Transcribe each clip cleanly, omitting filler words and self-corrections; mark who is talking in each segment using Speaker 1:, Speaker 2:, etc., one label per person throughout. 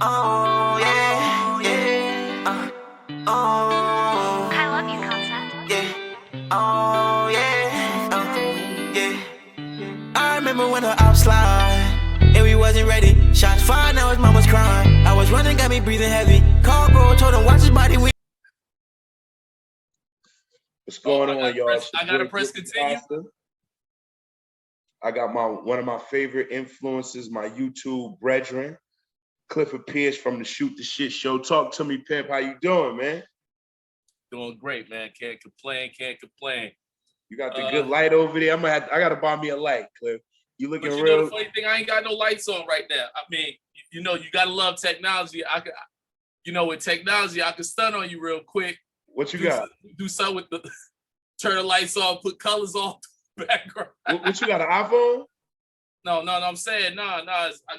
Speaker 1: Oh yeah, yeah. Oh
Speaker 2: I love you, concept.
Speaker 1: yeah. Oh yeah. Yeah. I remember when the ops slide and we wasn't ready. Shots fired, now his mom was crying. I was running, got me breathing heavy. Call bro, told him watch his body.
Speaker 3: What's going on, y'all?
Speaker 4: I gotta press continue.
Speaker 3: I got one of my favorite influences, my YouTube brethren, Clifford Pierce from the Shoot the Shit Show. Talk to me, Pimp. How you doing, man?
Speaker 4: Doing great, man. Can't complain.
Speaker 3: You got the good light over there. I gotta buy me a light, Cliff. You looking
Speaker 4: but you
Speaker 3: real.
Speaker 4: know the funny thing, I ain't got no lights on right now. I mean, you gotta love technology. With technology, I can stun on you real quick.
Speaker 3: What you got?
Speaker 4: Do something with the turn the lights on, put colors on the background.
Speaker 3: What you got, an iPhone?
Speaker 4: No, I'm saying, I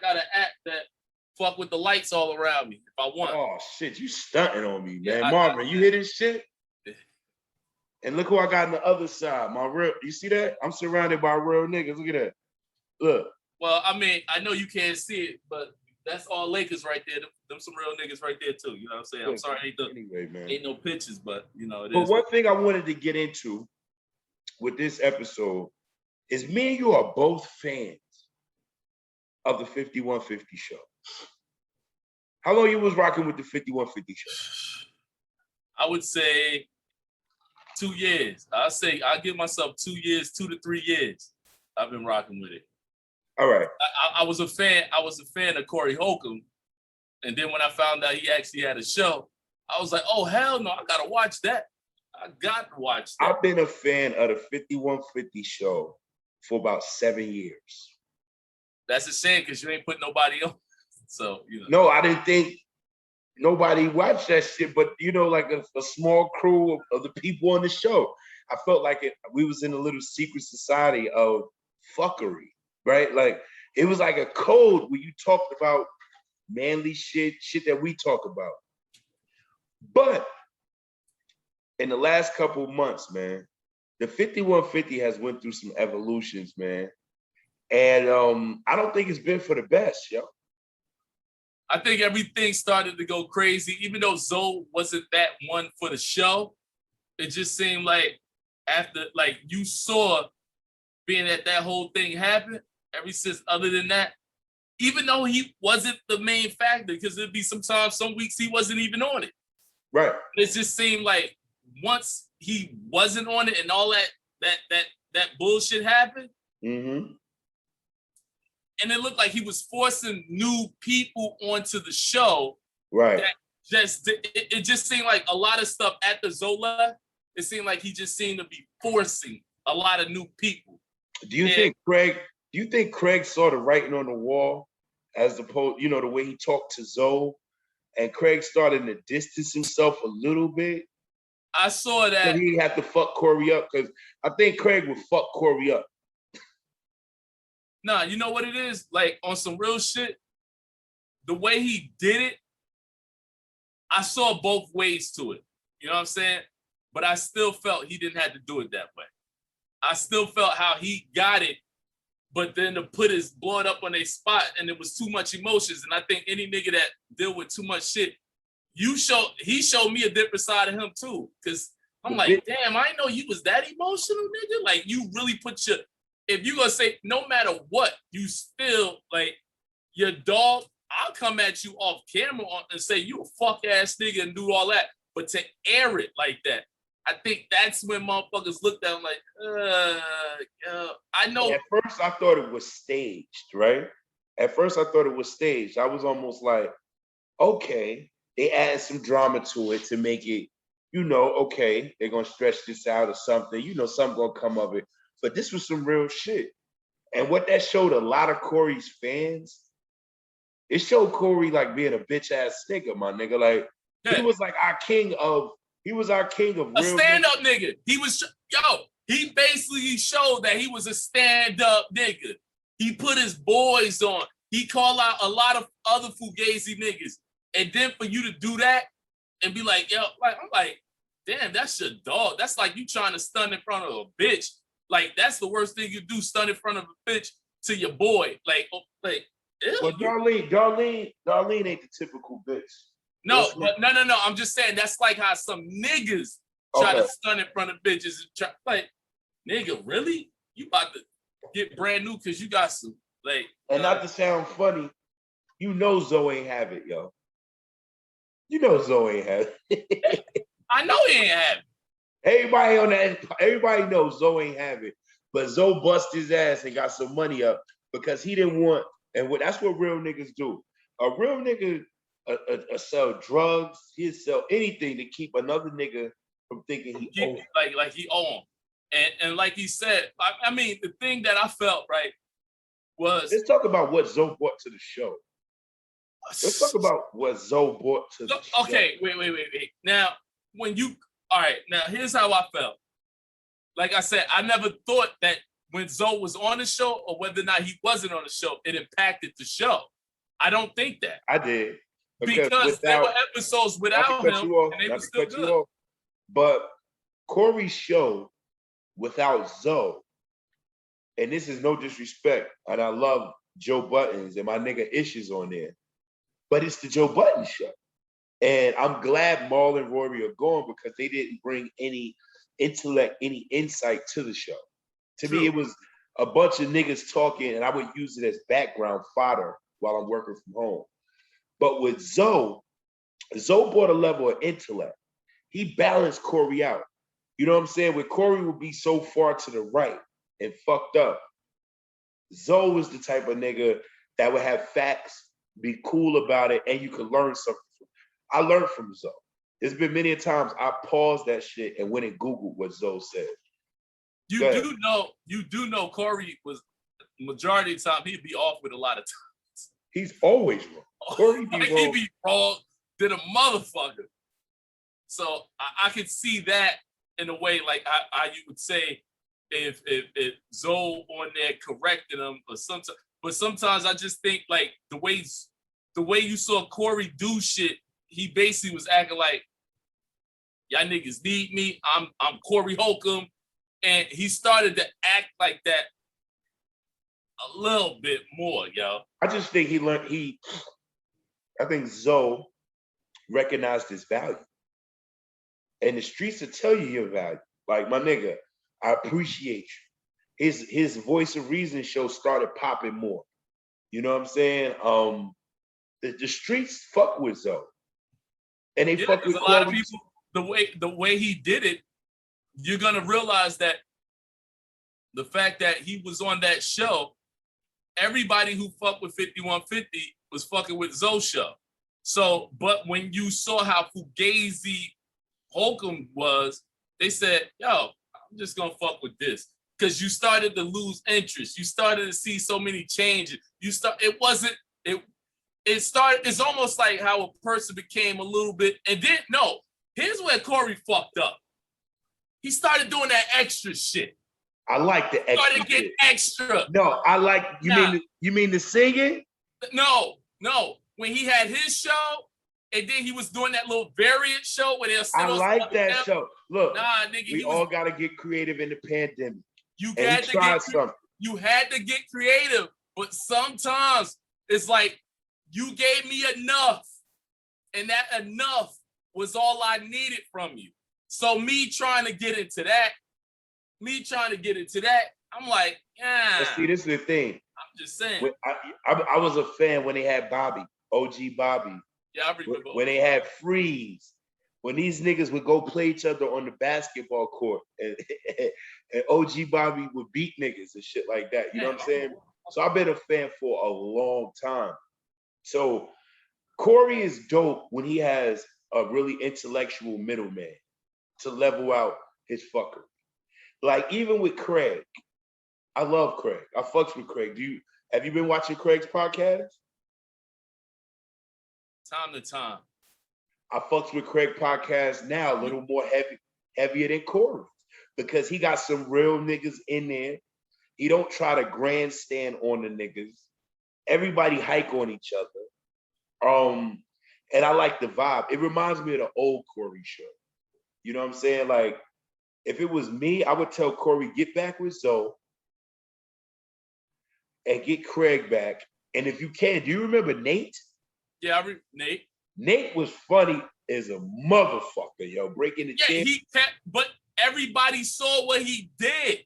Speaker 4: got an app that fuck with the lights all around me if I want.
Speaker 3: Oh shit, you stunting on me, man.
Speaker 4: Yeah,
Speaker 3: Marvin, you hear this shit? And look who I got on the other side. You see that? I'm surrounded by real niggas. Look at that. Look.
Speaker 4: Well, I mean, I know you can't see it, but that's all Lakers right there. Them some real niggas right there too. You know what I'm saying? I'm sorry, ain't no pictures, but it is.
Speaker 3: But one thing I wanted to get into with this episode is me and you are both fans of the 5150 show. How long you was rocking with the 5150 show?
Speaker 4: I would say 2 years. I give myself 2 years, 2 to 3 years. I've been rocking with it.
Speaker 3: All right.
Speaker 4: I was a fan of Corey Holcomb. And then when I found out he actually had a show, I was like, oh, hell no, I got to watch that. I got to watch that.
Speaker 3: I've been a fan of the 5150 show for about 7 years.
Speaker 4: That's a shame because you ain't put nobody on. So,
Speaker 3: No, I didn't think nobody watched that shit, but, like a small crew of the people on the show. I felt like we was in a little secret society of fuckery, right? Like, it was like a code where you talked about manly shit that we talk about. But in the last couple of months, man, the 5150 has went through some evolutions, man. And I don't think it's been for the best, yo.
Speaker 4: I think everything started to go crazy. Even though Zoe wasn't that one for the show, it just seemed like after, like, you saw being that whole thing happened, ever since other than that, even though he wasn't the main factor, because it'd be some weeks he wasn't even on it.
Speaker 3: Right.
Speaker 4: It just seemed like once he wasn't on it and all that bullshit happened,
Speaker 3: mm-hmm.
Speaker 4: and it looked like he was forcing new people onto the show.
Speaker 3: Right.
Speaker 4: It just seemed like a lot of stuff at the Zola, it seemed like he just seemed to be forcing a lot of new people.
Speaker 3: Do you think Craig saw the writing on the wall as opposed, the way he talked to Zoe, and Craig started to distance himself a little bit?
Speaker 4: I saw that.
Speaker 3: So he had to fuck Corey up, because I think Craig would fuck Corey up.
Speaker 4: Nah, you know what it is? Like, on some real shit, the way he did it, I saw both ways to it. You know what I'm saying? But I still felt he didn't have to do it that way. I still felt how he got it, but then to put his blood up on a spot, and it was too much emotions. And I think any nigga that deal with too much shit, he showed me a different side of him too. Cause I'm like, damn, I didn't know you was that emotional, nigga. Like, you really if you gonna say no matter what, you still, like, your dog, I'll come at you off camera and say you a fuck ass nigga and do all that. But to air it like that, I think that's when motherfuckers looked at him like, I know.
Speaker 3: At first, I thought it was staged, right? I was almost like, okay, they added some drama to it to make it, okay, they're going to stretch this out or something. Something going to come of it. But this was some real shit. And what that showed a lot of Corey's fans, it showed Corey like being a bitch ass nigga, my nigga. Like, he was like our king of real
Speaker 4: stand-up nigga. He basically showed that he was a stand-up nigga. He put his boys on. He called out a lot of other fugazi niggas. And then for you to do that and be like, I'm like, damn, that's your dog. That's like you trying to stun in front of a bitch. Like, that's the worst thing you do, stun in front of a bitch to your boy. Like
Speaker 3: Well, Darlene ain't the typical bitch.
Speaker 4: No, but no. I'm just saying that's like how some niggas try to stun in front of bitches and try like, nigga, really? You about to get brand new because you got some like.
Speaker 3: And not to sound funny, you know Zoe ain't have it, yo. You know Zoe ain't have it.
Speaker 4: I know he ain't have it.
Speaker 3: Everybody knows Zoe ain't have it. But Zoe bust his ass and got some money up because he didn't want, and that's what real niggas do. A real nigga sell drugs, he'll sell anything to keep another nigga from thinking he owe him.
Speaker 4: Like he owe him. And like he said, I mean, the thing that I felt, right, was...
Speaker 3: Let's talk about what Zoe brought to the show. Let's talk about what Zoe brought to the show.
Speaker 4: Okay, wait. Now, now here's how I felt. Like I said, I never thought that when Zoe was on the show or whether or not he wasn't on the show, it impacted the show. I don't think that.
Speaker 3: I did.
Speaker 4: Because there were episodes without him, and they were still good.
Speaker 3: But Corey's show without Zoe, and this is no disrespect, and I love Joe Buttons and my nigga Ish on there, but it's the Joe Budden show. And I'm glad Marl and Rory are gone because they didn't bring any intellect, any insight to the show. To me, it was a bunch of niggas talking, and I would use it as background fodder while I'm working from home. But with Zoe brought a level of intellect. He balanced Corey out. You know what I'm saying? Where Corey would be so far to the right and fucked up, Zoe was the type of nigga that would have facts, be cool about it, and you could learn something. I learned from Zoe. There's been many times I paused that shit and went and Googled what Zoe said.
Speaker 4: You do know Corey was, majority of the time, he'd be off with a lot of times.
Speaker 3: He's always wrong. Corey be wrong.
Speaker 4: He'd be wrong than a motherfucker. So I could see that in a way, like how you would say if Zoe on there corrected him or sometimes. But sometimes I just think like the way you saw Corey do shit, he basically was acting like, y'all niggas need me. I'm Corey Holcomb. And he started to act like that a little bit more, yo.
Speaker 3: I just think I think Zoe recognized his value. And the streets will tell you your value. Like, my nigga, I appreciate you. His Voice of Reason show started popping more. You know what I'm saying? The streets fuck with Zoe. And they fuck with
Speaker 4: a lot of people, the way he did it, you're gonna realize that the fact that he was on that show, everybody who fucked with 5150 was fucking with Zoe's show. So, but when you saw how fugazi Holcomb was, they said, yo, I'm just gonna fuck with this. Because you started to lose interest. You started to see so many changes. It's almost like how a person became a little bit, and then, no, here's where Corey fucked up. He started doing that extra shit.
Speaker 3: I like the extra.
Speaker 4: Started getting extra.
Speaker 3: No, I like you mean the singing?
Speaker 4: No. When he had his show, and then he was doing that little variant show where they'll sit
Speaker 3: I like that
Speaker 4: together.
Speaker 3: show. Look,
Speaker 4: nigga,
Speaker 3: we all gotta get creative in the pandemic.
Speaker 4: You had to get creative, but sometimes it's like you gave me enough, and that enough was all I needed from you. So me trying to get into that, I'm like, yeah.
Speaker 3: But see, this is the thing.
Speaker 4: I'm just saying.
Speaker 3: I was a fan when they had Bobby, OG Bobby.
Speaker 4: Yeah, I remember.
Speaker 3: When they had Freeze. When these niggas would go play each other on the basketball court, and OG Bobby would beat niggas and shit like that. You know what I'm saying? So I've been a fan for a long time. So Corey is dope when he has a really intellectual middleman to level out his fuckery. Like, even with Craig, I love Craig. I fucks with Craig. Have you been watching Craig's podcast?
Speaker 4: Time to time.
Speaker 3: I fucks with Craig podcast now a little more heavier than Corey, because he got some real niggas in there. He don't try to grandstand on the niggas. Everybody hike on each other. And I like the vibe. It reminds me of the old Corey show. You know what I'm saying? Like, if it was me, I would tell Corey, get back with Zoe and get Craig back And if you can, do you remember Nate?
Speaker 4: Yeah, Nate.
Speaker 3: Nate was funny as a motherfucker, yo, breaking the chair.
Speaker 4: He kept, but everybody saw what he did.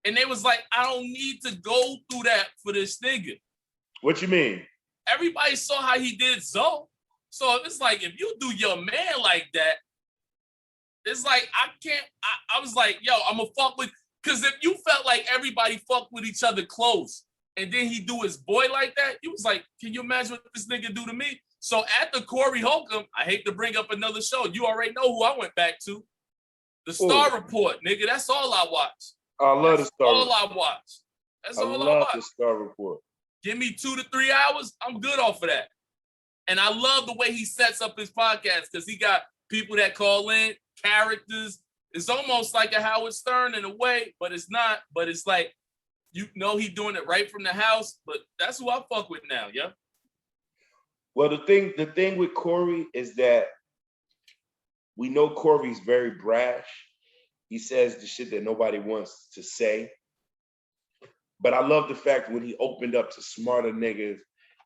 Speaker 4: And they was like, I don't need to go through that for this nigga.
Speaker 3: What you mean?
Speaker 4: Everybody saw how he did Zoe. So it's like, if you do your man like that, it's like, I was like, yo, I'm gonna fuck with, because if you felt like everybody fucked with each other close, and then he do his boy like that, you was like, can you imagine what this nigga do to me? So after Corey Holcomb, I hate to bring up another show. You already know who I went back to. The Star Report, nigga. That's all I watch.
Speaker 3: I love the Star
Speaker 4: Report. All I watch. That's all I watch.
Speaker 3: I love the Star Report.
Speaker 4: Give me 2 to 3 hours, I'm good off of that. And I love the way he sets up his podcast because he got people that call in, characters. It's almost like a Howard Stern in a way, but it's not. But it's like, you know, he doing it right from the house. But that's who I fuck with now, yeah.
Speaker 3: Well, the thing with Corey is that we know Corey's very brash. He says the shit that nobody wants to say. But I love the fact when he opened up to smarter niggas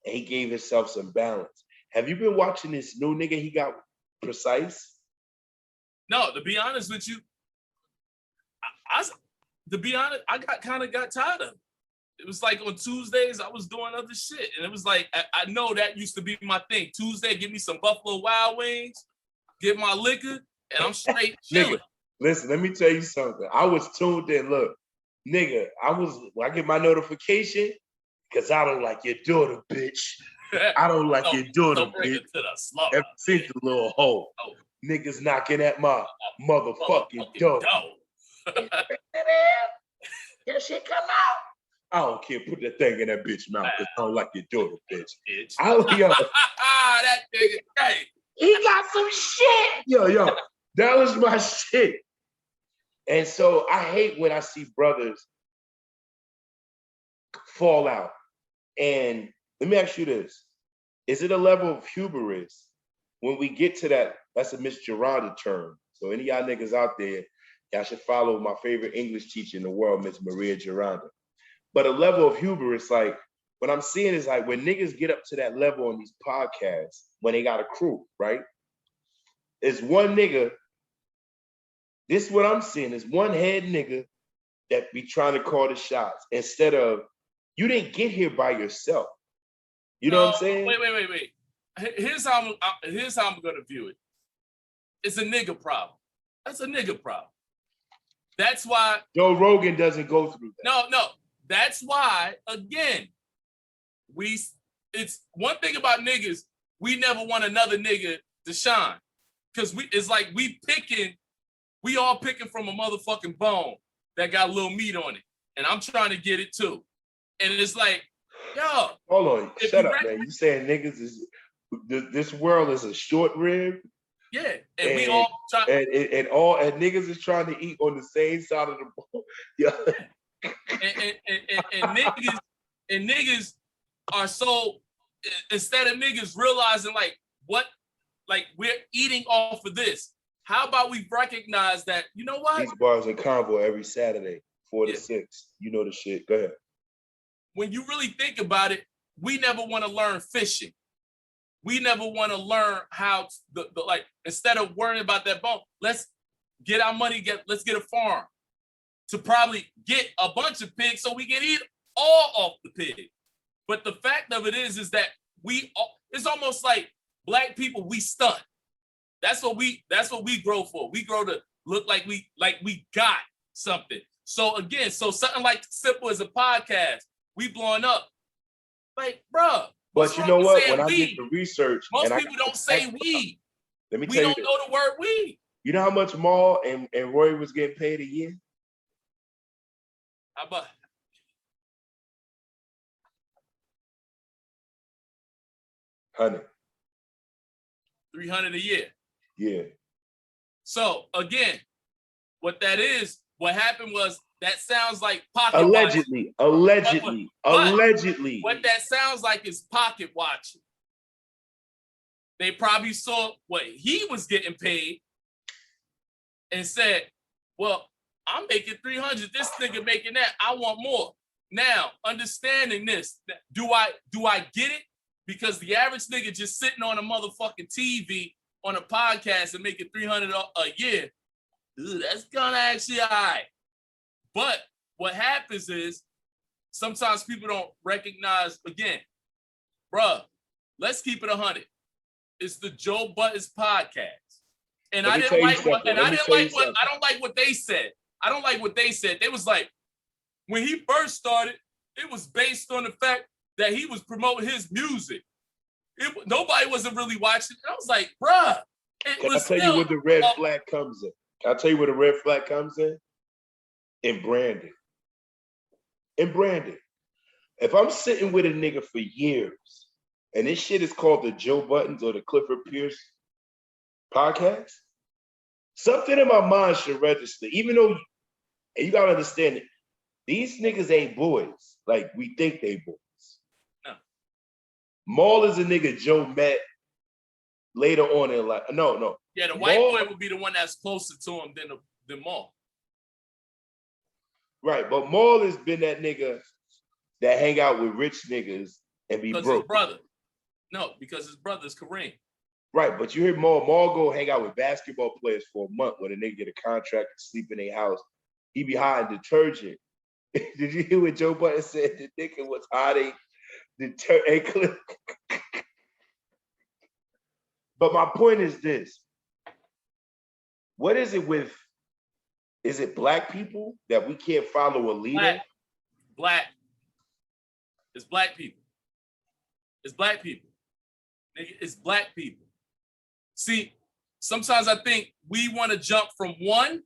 Speaker 3: and he gave himself some balance. Have you been watching this new nigga he got, Precise?
Speaker 4: No, to be honest with you, I kind of got tired of it. It was like on Tuesdays, I was doing other shit. And it was like, I know that used to be my thing. Tuesday, give me some Buffalo Wild Wings, get my liquor, and I'm straight chilling.
Speaker 3: Nigga, listen, let me tell you something. I was tuned in. Look, nigga, when I get my notification, because I don't like your daughter, bitch. I don't like your daughter, bitch. Ever since the little hoe. Oh. Niggas knocking at my motherfucking door. Your shit come out. I don't care. Put that thing in that bitch mouth because I don't like your daughter, bitch. Yo.
Speaker 4: That nigga, hey.
Speaker 3: He got some shit. Yo, that was my shit. And so I hate when I see brothers fall out. And let me ask you this. Is it a level of hubris when we get to that? That's a Miss Geranda term. So any of y'all niggas out there, y'all should follow my favorite English teacher in the world, Miss Maria Geranda. But a level of hubris, like what I'm seeing is like when niggas get up to that level on these podcasts, when they got a crew, right? It's one nigga. This is what I'm seeing is one head nigga that be trying to call the shots instead of, you didn't get here by yourself. You know what I'm saying?
Speaker 4: Wait. Here's how I'm gonna view it. It's a nigga problem. That's a nigga problem. That's why
Speaker 3: Joe Rogan doesn't go through
Speaker 4: that. No. That's why, again, it's one thing about niggas, we never want another nigga to shine. Cause it's like we all picking from a motherfucking bone that got a little meat on it. And I'm trying to get it too. And it's like, yo.
Speaker 3: Hold on, shut up, man. You saying niggas is, this world is a short rib?
Speaker 4: Yeah, and we all try.
Speaker 3: And niggas is trying to eat on the same side of the bone. Yeah.
Speaker 4: and niggas are so, instead of niggas realizing like we're eating off of this, how about we recognize that, you know what?
Speaker 3: These bars are convo every Saturday, 4 to 6. You know the shit. Go ahead.
Speaker 4: When you really think about it, we never want to learn fishing. We never want to learn how like, instead of worrying about that bone, let's get our money, let's get a farm to probably get a bunch of pigs so we can eat all off the pig. But the fact of it is that it's almost like black people, we stunt. That's what we grow for. We grow to look like we got something. So again, something like simple as a podcast, we blowing up. Like, bruh.
Speaker 3: But you know what? When I did the research,
Speaker 4: most people don't say weed.
Speaker 3: Let me
Speaker 4: we
Speaker 3: tell you,
Speaker 4: don't know the word weed.
Speaker 3: You know how much Maul and Roy was getting paid a year?
Speaker 4: How about
Speaker 3: 100?
Speaker 4: 300 a year.
Speaker 3: Yeah.
Speaker 4: So again, what happened was that sounds like pocket
Speaker 3: allegedly.
Speaker 4: What that sounds like is pocket watching. They probably saw what he was getting paid and said, well, I'm making 300. This nigga making that. I want more. Now, understanding this, do I get it? Because the average nigga just sitting on a motherfucking TV on a podcast and making $300 a year, that's kind of actually all right. But what happens is sometimes people don't recognize, again, bruh, let's keep it 100. It's the Joe Buttons podcast. And I don't like what they said. I don't like what they said. They was like, when he first started, it was based on the fact that he was promoting his music. Nobody wasn't really watching. I was like, bruh.
Speaker 3: Can I tell you where the red flag comes in? Can I tell you where the red flag comes in? In branding. In branding. If I'm sitting with a nigga for years and this shit is called the Joe Buttons or the Clifford Pierce podcast, something in my mind should register, even though, and you gotta understand it, these niggas ain't boys like we think they boys.
Speaker 4: No.
Speaker 3: Maul is a nigga Joe met later on in life. No.
Speaker 4: Yeah, the white boy would be the one that's closer to him than Maul.
Speaker 3: Right, but Maul has been that nigga that hang out with rich niggas and be broke.
Speaker 4: His brother. No, because his brother's Kareem.
Speaker 3: Right, but you hear Maul go hang out with basketball players for a month when a nigga get a contract and sleep in their house. He be hiding detergent. Did you hear what Joe Button said? The nigga was hiding detergent. But my point is this. What is it with, is it black people that we can't follow a leader?
Speaker 4: Black. It's black people. It's black people. Nigga, it's black people. See, sometimes I think we want to jump from 1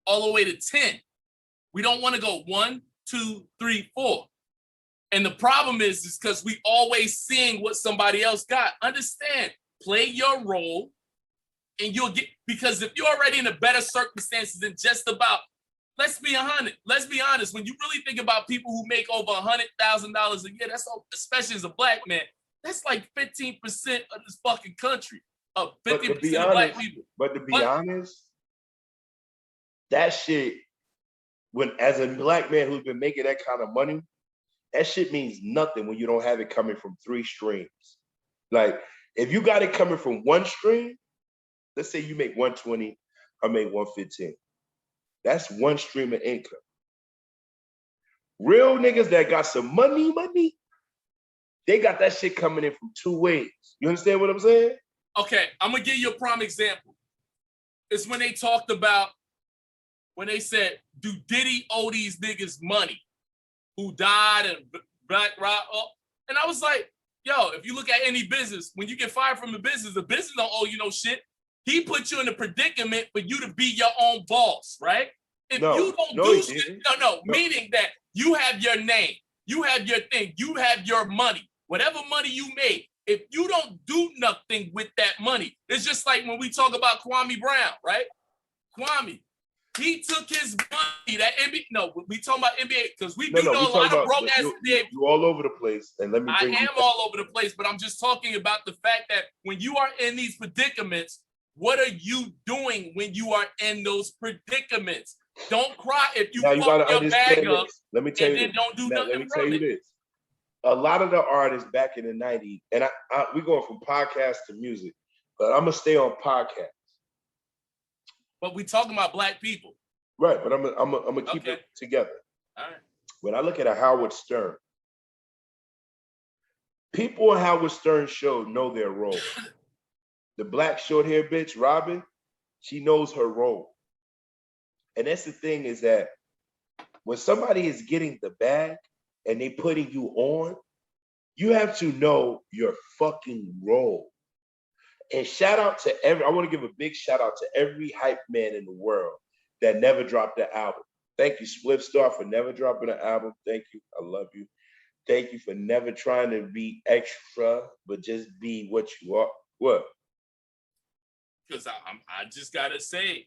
Speaker 4: all the way to 10. We don't want to go 1, 2, 3, 4. And the problem is because we always seeing what somebody else got. Understand, play your role and you'll get, because if you're already in a better circumstances than just about, let's be honest, when you really think about people who make over $100,000 a year, that's all, especially as a black man, that's like 15% of this fucking country. 50% of black people.
Speaker 3: But to be honest, that shit, when as a black man who's been making that kind of money, that shit means nothing when you don't have it coming from 3 streams. Like, if you got it coming from 1 stream, let's say you make 120, I make 115. That's 1 stream of income. Real niggas that got some money, they got that shit coming in from 2 ways. You understand what I'm saying?
Speaker 4: Okay, I'm gonna give you a prime example. It's when they talked about, when they said, do Diddy owe these niggas money who died and Black Rock? And I was like, yo, if you look at any business, when you get fired from the business don't owe you no shit. He put you in a predicament for you to be your own boss, right? If you don't do shit, meaning that you have your name, you have your thing, you have your money, whatever money you make, if you don't do nothing with that money, it's just like when we talk about Kwame Brown, right? Kwame, he took his money, that NBA, no, we talking about NBA, because we know a lot of broke ass NBA.
Speaker 3: You all over the place, and let me
Speaker 4: I am all over the place, but I'm just talking about the fact that when you are in these predicaments, what are you doing when you are in those predicaments? Don't cry if you fuck your bag up.
Speaker 3: Let me tell you
Speaker 4: this. Don't do nothing.
Speaker 3: Let me tell you this. A lot of the artists back in the 90s, and we're going from podcast to music, but I'm gonna stay on podcast.
Speaker 4: But we talking about black people.
Speaker 3: Right, but I'm gonna keep it together.
Speaker 4: All right.
Speaker 3: When I look at a Howard Stern, people on Howard Stern show know their role. The black short hair bitch, Robin, she knows her role. And that's the thing, is that when somebody is getting the bag and they putting you on, you have to know your fucking role. And shout out to I want to give a big shout out to every hype man in the world that never dropped an album. Thank you, Spliff Star, for never dropping an album. Thank you. I love you. Thank you for never trying to be extra, but just be what you are. What?
Speaker 4: Because I just gotta say,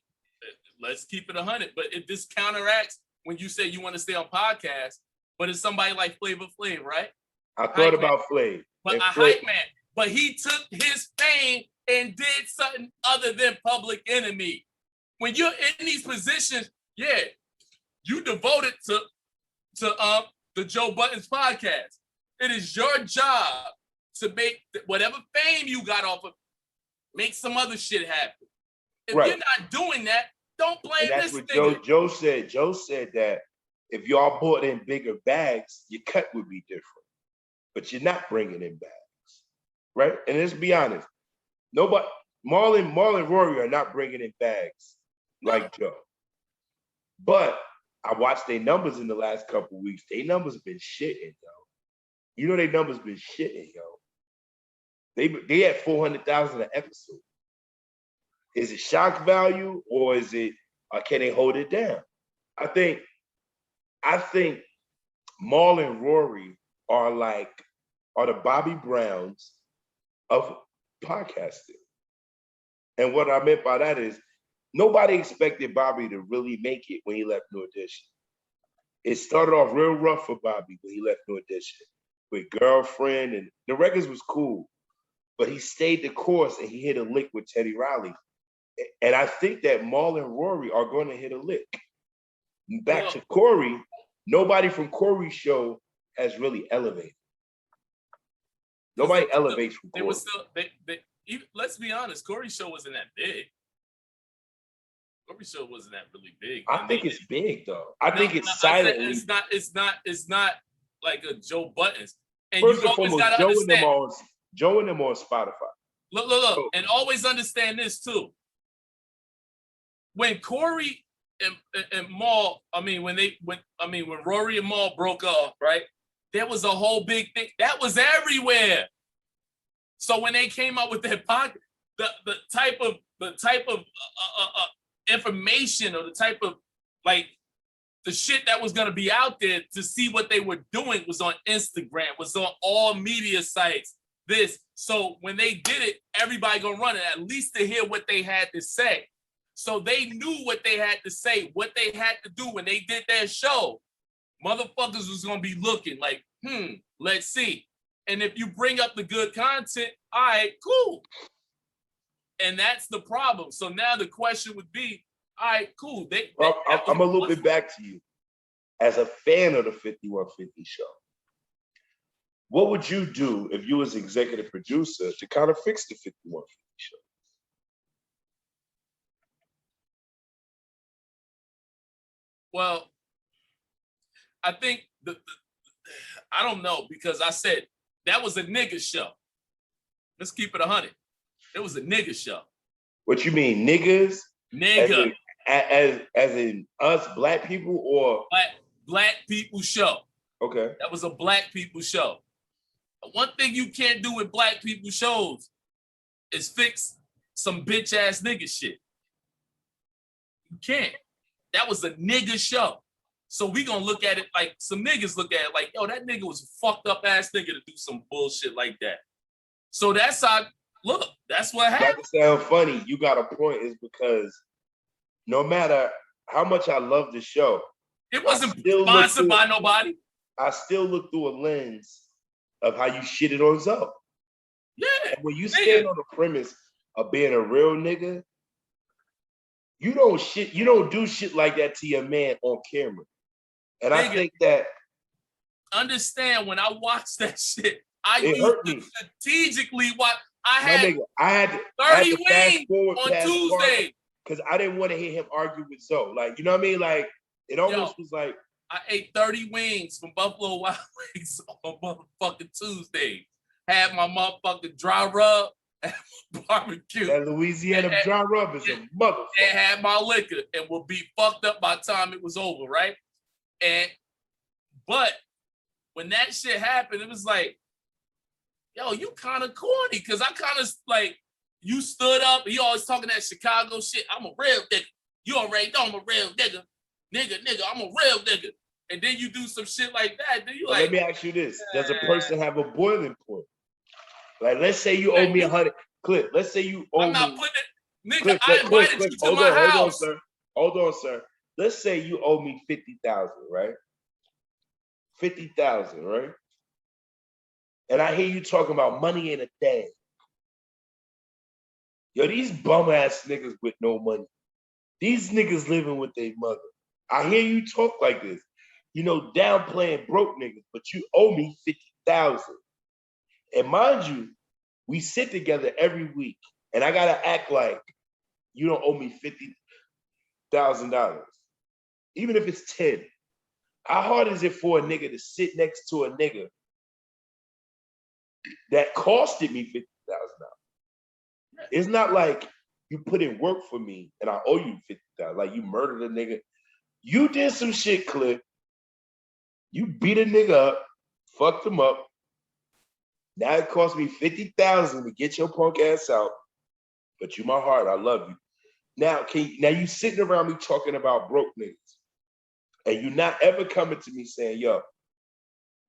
Speaker 4: let's keep it 100. But if this counteracts when you say you want to stay on podcast, but it's somebody like Flavor Flav, right?
Speaker 3: I thought about Flav.
Speaker 4: But a hype man. But he took his fame and did something other than Public Enemy. When you're in these positions, yeah, you devoted to the Joe Buttons podcast. It is your job to make whatever fame you got off of, make some other shit happen. If you're not doing that, don't blame
Speaker 3: that's
Speaker 4: this
Speaker 3: what
Speaker 4: nigga.
Speaker 3: Joe said. Joe said that if y'all bought in bigger bags, your cut would be different. But you're not bringing in bags, right? And let's be honest, nobody, Marlon and Rory are not bringing in bags like Joe. But I watched their numbers in the last couple of weeks. Their numbers have been shitting, yo. You know their numbers been shitting, yo. They had 400,000 an episode. Is it shock value or is it can they hold it down? I think Marlon and Rory are the Bobby Browns of podcasting. And what I meant by that is nobody expected Bobby to really make it when he left New Edition. It started off real rough for Bobby when he left New Edition with Girlfriend, and the records was cool, but he stayed the course and he hit a lick with Teddy Riley. And I think that Marlon and Rory are going to hit a lick. Back to Corey, nobody from Corey's show has really elevated. Nobody elevates from Corey.
Speaker 4: They were still, let's be honest, Corey's show wasn't that big. Corey's show wasn't that really big.
Speaker 3: I think it's big though. I think it's silently.
Speaker 4: It's not like a Joe Buttons. And
Speaker 3: First
Speaker 4: you
Speaker 3: and
Speaker 4: always
Speaker 3: foremost,
Speaker 4: gotta understand.
Speaker 3: Joe and them on Spotify.
Speaker 4: Look, and always understand this too. When Corey and Maul, when Rory and Maul broke up, right? There was a whole big thing that was everywhere. So when they came out with that pocket, the type of information or the type of the shit that was gonna be out there to see what they were doing was on Instagram, was on all media sites. So when they did it, everybody gonna run it at least to hear what they had to say. So they knew what they had to say, what they had to do when they did their show. Motherfuckers was gonna be looking like, let's see. And if you bring up the good content, all right, cool. And that's the problem. So now the question would be, all right, cool.
Speaker 3: I'm a little bit back to you. As a fan of the 5150 show, what would you do if you was executive producer to kind of fix the 5150 show?
Speaker 4: Well, I think I don't know, because I said that was a nigga show. Let's keep it 100. It was a nigga show.
Speaker 3: What you mean, niggas?
Speaker 4: Nigga.
Speaker 3: As in us black people or
Speaker 4: black people show.
Speaker 3: Okay.
Speaker 4: That was a black people show. One thing you can't do with black people shows is fix some bitch ass nigga shit. You can't. That was a nigga show. So we gonna look at it like some niggas look at it like, yo, that nigga was a fucked up ass nigga to do some bullshit like that. So that's how, look, that's what happened.
Speaker 3: That sound funny. You got a point, is because no matter how much I love the show,
Speaker 4: it wasn't sponsored by nobody.
Speaker 3: I still look through a lens of how you shitted on Zoe.
Speaker 4: Yeah.
Speaker 3: And when you stand on the premise of being a real nigga, you don't do shit like that to your man on camera. And I think that,
Speaker 4: understand, when I watched that shit, I used to strategically watch. I had 30 wings on Tuesday
Speaker 3: because I didn't want to hear him argue with Zoe. Like, you know what I mean? Like, it almost was like,
Speaker 4: I ate 30 wings from Buffalo Wild Wings on motherfucking Tuesday. Had my motherfucking dry rub and barbecue.
Speaker 3: That Louisiana dry rub is a motherfucker.
Speaker 4: And had my liquor and would be fucked up by the time it was over, right? But when that shit happened, it was like, yo, you kind of corny, because I kind of like, you stood up, he always talking that Chicago shit. I'm a real nigga. You already know I'm a real nigga. Nigga, I'm a real nigga. And then you do some shit like that. Then you
Speaker 3: let me ask you this. Does a person have a boiling point? Like, let's say you owe me 100. Clip, let's say you owe me.
Speaker 4: I'm not putting it. Nigga, I invited you to my house.
Speaker 3: Hold on, sir. Let's say you owe me 50,000, right? 50,000, right? And I hear you talking about money in a thing. Yo, these bum ass niggas with no money. These niggas living with their mother. I hear you talk like this. downplaying broke niggas, but you owe me 50,000. And mind you, we sit together every week, and I gotta act like you don't owe me $50,000, even if it's 10. How hard is it for a nigga to sit next to a nigga that costed me $50,000? It's not like you put in work for me and I owe you $50,000. Like you murdered a nigga. You did some shit, Cliff. You beat a nigga up, fucked him up. Now it cost me $50,000 to get your punk ass out. But you my heart, I love you. Now you sitting around me talking about broke niggas. And you not ever coming to me saying, yo,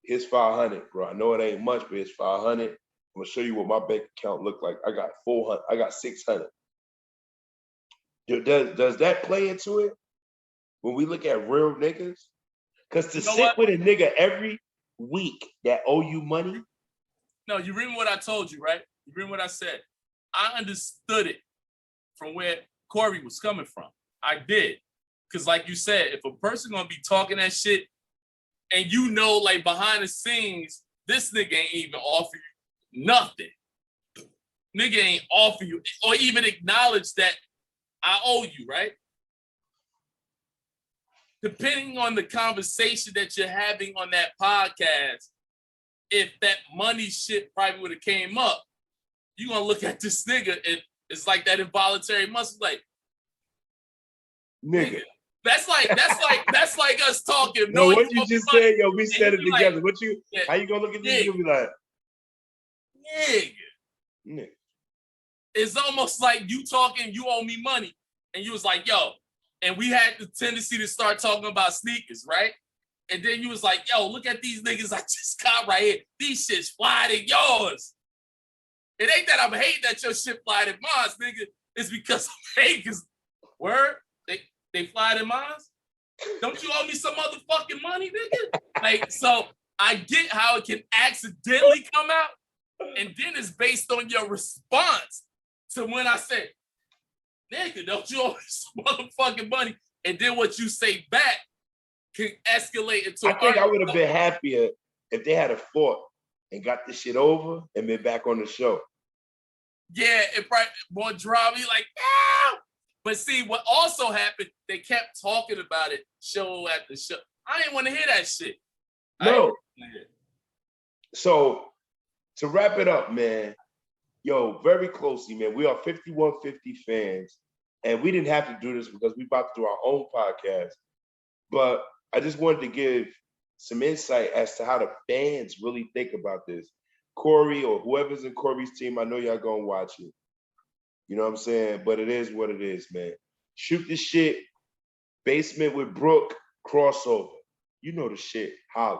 Speaker 3: here's 500, bro. I know it ain't much, but it's 500. I'm gonna show you what my bank account look like. I got 400, I got 600. Does that play into it when we look at real niggas? Because to sit with a nigga every week that owe you money.
Speaker 4: No, you remember what I told you, right? You remember what I said? I understood it from where Corey was coming from. I did. Because like you said, if a person gonna be talking that shit and you know, like behind the scenes, this nigga ain't even offer you nothing. Nigga ain't offer you or even acknowledge that I owe you, right? Depending on the conversation that you're having on that podcast, if that money shit probably would have came up, you're gonna look at this nigga and it's like that involuntary muscle, like
Speaker 3: nigga.
Speaker 4: That's like us talking.
Speaker 3: No, what you just said, yo, we said it together.
Speaker 4: Like,
Speaker 3: how you gonna look at this? You'll be like,
Speaker 4: nigga. It's almost like you talking, you owe me money. And you was like, yo, and we had the tendency to start talking about sneakers, right? And then you was like, yo, look at these niggas I just got right here. These shits fly than yours. It ain't that I'm hating that your shit fly than mine, nigga. It's because I'm hating, because word, they fly than mine? Don't you owe me some motherfucking money, nigga? Like, so I get how it can accidentally come out, and then it's based on your response to when I say, nigga, don't you owe me some motherfucking money? And then what you say back can escalate into
Speaker 3: I think I would have been happier if they had a fought and got this shit over and been back on the show.
Speaker 4: Yeah, it probably more drama. You like, ow! But see, what also happened, they kept talking about it show after show. I didn't want to hear that shit.
Speaker 3: No. So to wrap it up, man, yo, very closely, man, we are 5150 fans, and we didn't have to do this because we about to do our own podcast. But I just wanted to give some insight as to how the fans really think about this. Corey or whoever's in Corey's team, I know y'all gonna watch it. You know what I'm saying? But it is what it is, man. Shoot the shit. Basement with Brooke, crossover. You know the shit. Holla.